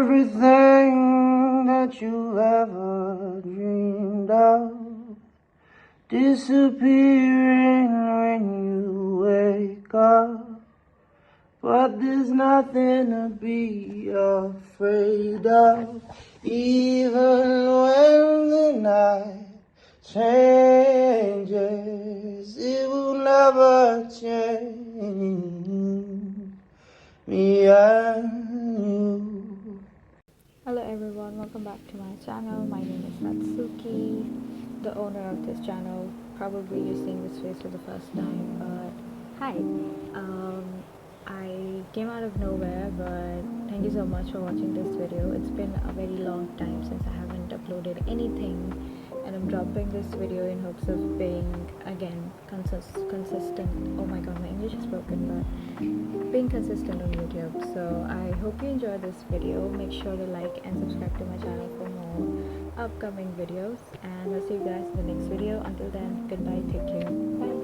Everything that you ever dreamed of disappearing when you wake up. But there's nothing to be afraid of, even when the night changes. It will never change me and you. Hello everyone, welcome back to my channel. My name is Natsuki, the owner of this channel. Probably you're seeing this face for the first time, but hi. I came out of nowhere, but thank you so much for watching this video. It's been a very long time since I haven't uploaded anything, and I'm dropping this video in hopes of being again consistent. Oh my god, my English is broken, but being consistent on YouTube. So I hope you enjoy this video. Make sure to like and subscribe to my channel for more upcoming videos, and I'll see you guys in the next video. Until then, goodbye, take care, bye.